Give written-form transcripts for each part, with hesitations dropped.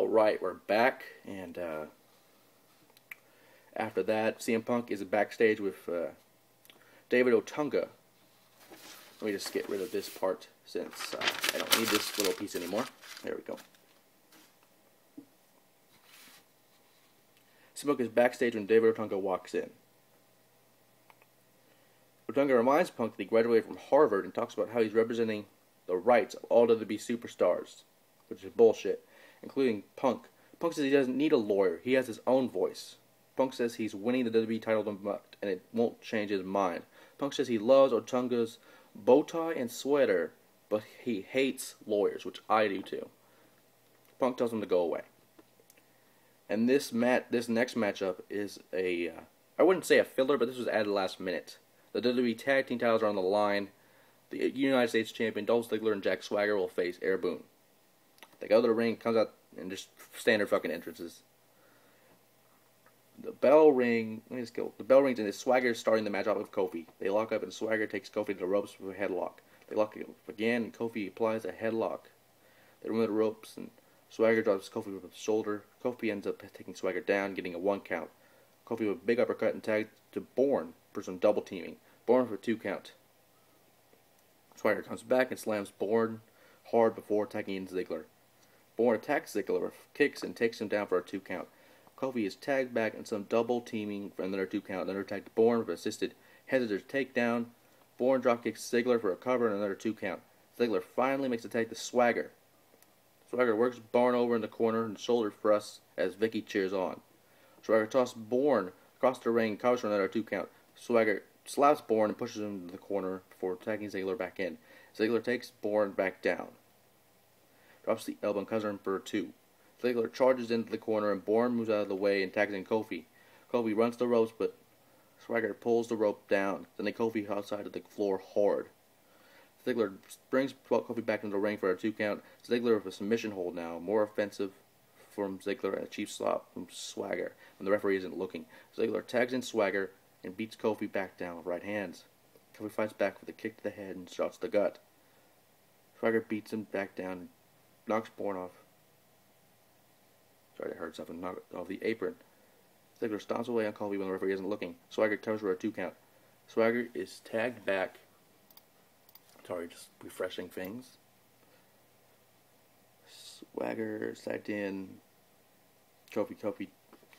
Alright, we're back, and after that, CM Punk is backstage with David Otunga. Let me just get rid of this part since I don't need this little piece anymore. There we go. CM Punk is backstage when David Otunga walks in. Otunga reminds Punk that he graduated from Harvard and talks about how he's representing the rights of all WWE superstars, which is bullshit, including Punk. Punk says he doesn't need a lawyer. He has his own voice. Punk says he's winning the WWE title and it won't change his mind. Punk says he loves Otunga's bow tie and sweater, but he hates lawyers, which I do too. Punk tells him to go away. And this next matchup is I wouldn't say a filler, but this was added last minute. The WWE Tag Team titles are on the line. The United States Champion Dolph Ziggler and Jack Swagger will face Air Boone. They go to the ring, comes out, and just standard fucking entrances. The bell rings, and Swagger is starting the match off with Kofi. They lock up, and Swagger takes Kofi to the ropes with a headlock. They lock up again, and Kofi applies a headlock. They remove the ropes, and Swagger drops Kofi with his shoulder. Kofi ends up taking Swagger down, getting a 1 count. Kofi with a big uppercut and tag to Bourne for some double teaming. Bourne for a 2 count. Swagger comes back and slams Bourne hard before attacking in Ziggler. Bourne attacks Ziggler with kicks and takes him down for a 2 count. Kofi is tagged back and some double teaming for another 2 count. Another tag to Bourne with assisted Heather's takedown. Bourne dropkicks Ziggler for a cover and another 2 count. Ziggler finally makes a tag to Swagger. Swagger works Bourne over in the corner and shoulder thrusts as Vicky cheers on. Swagger tosses Bourne across the ring, covers for another 2 count. Swagger slaps Bourne and pushes him into the corner before tagging Ziggler back in. Ziggler takes Bourne back down. Drops the elbow and covers him for a 2. Ziggler charges into the corner and Bourne moves out of the way and tags in Kofi. Kofi runs the ropes, but Swagger pulls the rope down, sending Kofi outside of the floor hard. Ziggler brings Kofi back into the ring for a 2 count. Ziggler with a submission hold now, more offensive from Ziggler and a cheap slap from Swagger when the referee isn't looking. Ziggler tags in Swagger and beats Kofi back down with right hands. Kofi fights back with a kick to the head and shots the gut. Swagger beats him back down and knocks Bourne off. Sorry, I heard something. Knocked off the apron. Ziggler stomps away on Kofi when the referee isn't looking. Swagger covers for a 2 count. Swagger is tagged back. Sorry, just refreshing things. Swagger is tagged in. Kofi.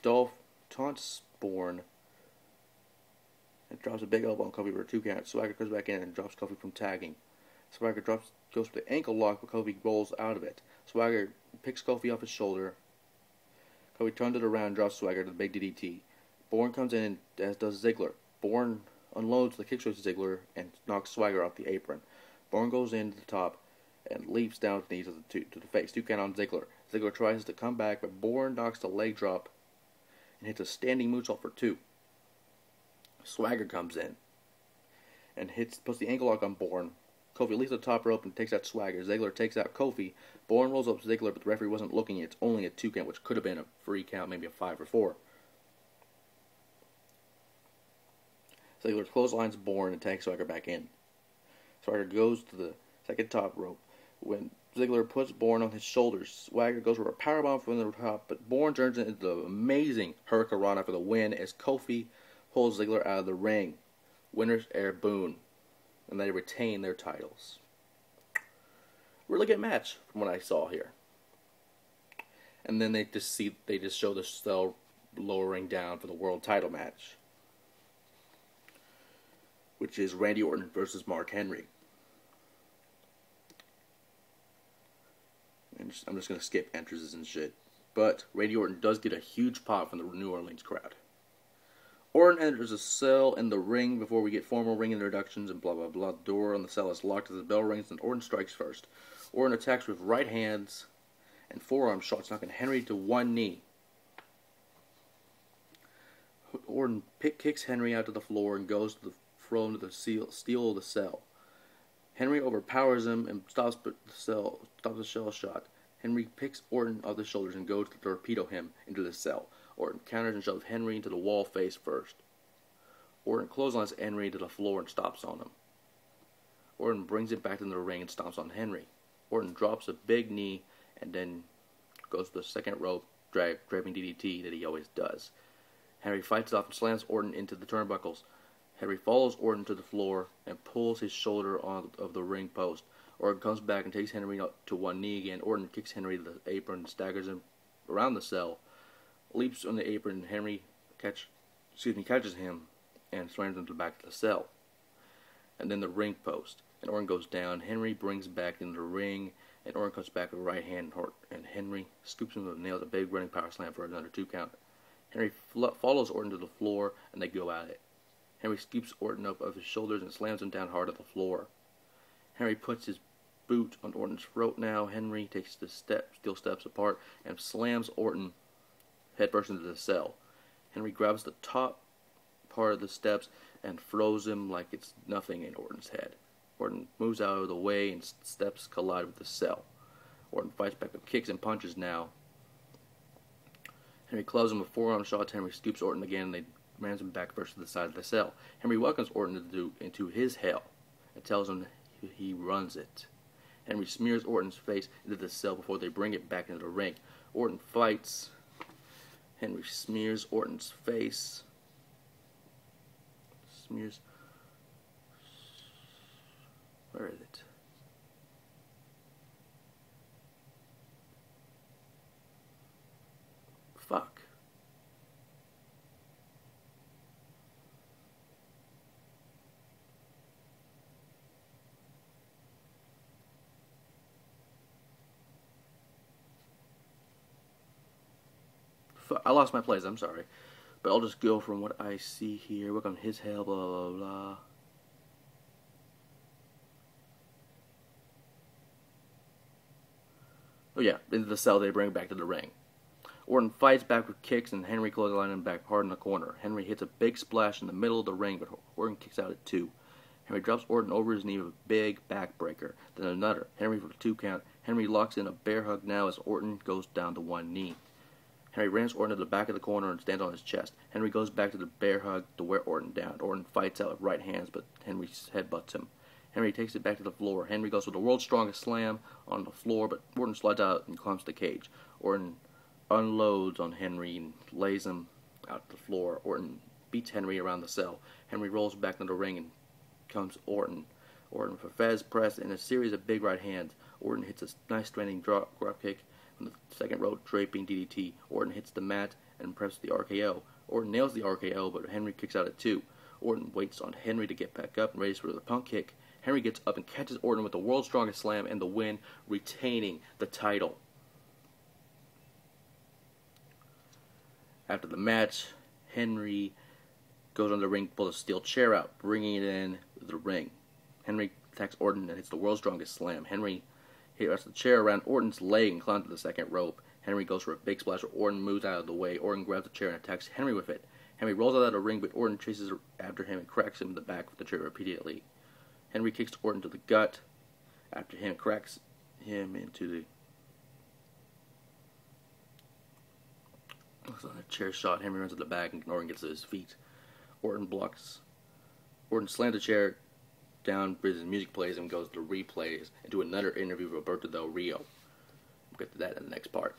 Dolph taunts Bourne and drops a big elbow on Kofi for a 2 count. Swagger comes back in and drops Kofi from tagging. Swagger goes for the ankle lock, but Kofi rolls out of it. Swagger picks Kofi off his shoulder. Kofi turns it around and drops Swagger to the big DDT. Bourne comes in, as does Ziggler. Bourne unloads the kickshot to Ziggler and knocks Swagger off the apron. Bourne goes into the top and leaps down to the knees to the face. 2 count on Ziggler. Ziggler tries to come back, but Bourne knocks the leg drop and hits a standing moonsault for 2. Swagger comes in and puts the ankle lock on Bourne. Kofi leaves the top rope and takes out Swagger. Ziggler takes out Kofi. Bourne rolls up Ziggler, but the referee wasn't looking. It's only a 2 count, which could have been a 3 count, maybe a 5 or 4. Ziggler clotheslines Bourne and tags Swagger back in. Swagger goes to the second top rope. When Ziggler puts Bourne on his shoulders, Swagger goes for a powerbomb from the top, but Bourne turns into the amazing Hurricanrana for the win as Kofi pulls Ziggler out of the ring. Winners Air Boone. And they retain their titles. Really good match from what I saw here. And then they just show the cell lowering down for the world title match, which is Randy Orton versus Mark Henry. And I'm just gonna skip entrances and shit. But Randy Orton does get a huge pop from the New Orleans crowd. Orton enters a cell in the ring before we get formal ring introductions and blah blah blah. The door on the cell is locked as the bell rings and Orton strikes first. Orton attacks with right hands and forearm shots, knocking Henry to 1 knee. Orton kicks Henry out to the floor and goes to the throne to the steel of the cell. Henry overpowers him and stops the shell shot. Henry picks Orton off the shoulders and goes to torpedo him into the cell. Orton counters and shoves Henry into the wall face first. Orton clotheslines Henry to the floor and stops on him. Orton brings it back into the ring and stomps on Henry. Orton drops a big knee and then goes to the second rope, draping DDT that he always does. Henry fights off and slams Orton into the turnbuckles. Henry follows Orton to the floor and pulls his shoulder of the ring post. Orton comes back and takes Henry up to one knee again. Orton kicks Henry to the apron and staggers him around the cell. Leaps on the apron and Henry catches him and slams him to the back of the cell. And then the ring post. And Orton goes down. Henry brings back into the ring. And Orton comes back with a right hand. And Henry scoops him with nails a big running power slam for another 2 count. Henry follows Orton to the floor and they go at it. Henry scoops Orton up of his shoulders and slams him down hard on the floor. Henry puts his boot on Orton's throat now. Henry takes the steel steps apart and slams Orton headfirst into the cell. Henry grabs the top part of the steps and throws him like it's nothing in Orton's head. Orton moves out of the way and steps collide with the cell. Orton fights back with kicks and punches now. Henry clubs him with forearm shots. Henry scoops Orton again and they rams him back first to the side of the cell. Henry welcomes Orton into his hell and tells him he runs it. Henry smears Orton's face into the cell before they bring it back into the ring. Orton fights. Henry smears Orton's face. Where is it? Fuck. I lost my place, I'm sorry. But I'll just go from what I see here. Work on his hell, blah, blah, blah. Oh yeah, into the cell they bring back to the ring. Orton fights back with kicks and Henry clotheslines him back hard in the corner. Henry hits a big splash in the middle of the ring, but Orton kicks out at 2. Henry drops Orton over his knee with a big backbreaker. Then another. Henry for the 2 count. Henry locks in a bear hug now as Orton goes down to one knee. Henry rams Orton to the back of the corner and stands on his chest. Henry goes back to the bear hug to wear Orton down. Orton fights out with right hands, but Henry headbutts him. Henry takes it back to the floor. Henry goes for the world's strongest slam on the floor, but Orton slides out and climbs the cage. Orton unloads on Henry and lays him out the floor. Orton beats Henry around the cell. Henry rolls back into the ring and comes Orton. Orton for Fez press and a series of big right hands. Orton hits a nice stranding drop kick from the second rope, draping DDT. Orton hits the mat and presses the RKO. Orton nails the RKO, but Henry kicks out at 2. Orton waits on Henry to get back up and raises for the punk kick. Henry gets up and catches Orton with the world's strongest slam and the win, retaining the title. After the match, Henry goes on the ring, pulls a steel chair out, bringing it in the ring. Henry attacks Orton and hits the world's strongest slam. Henry hits the chair around Orton's leg and climbs to the second rope. Henry goes for a big splash, where Orton moves out of the way. Orton grabs the chair and attacks Henry with it. Henry rolls out of the ring, but Orton chases after him and cracks him in the back with the chair repeatedly. Henry kicks Orton to the gut. After him, cracks him into the... Looks like a chair shot. Henry runs to the back and Orton gets to his feet. Orton blocks. Orton slams the chair down, his music plays, and goes to replays and do another interview with Roberto Del Rio. We'll get to that in the next part.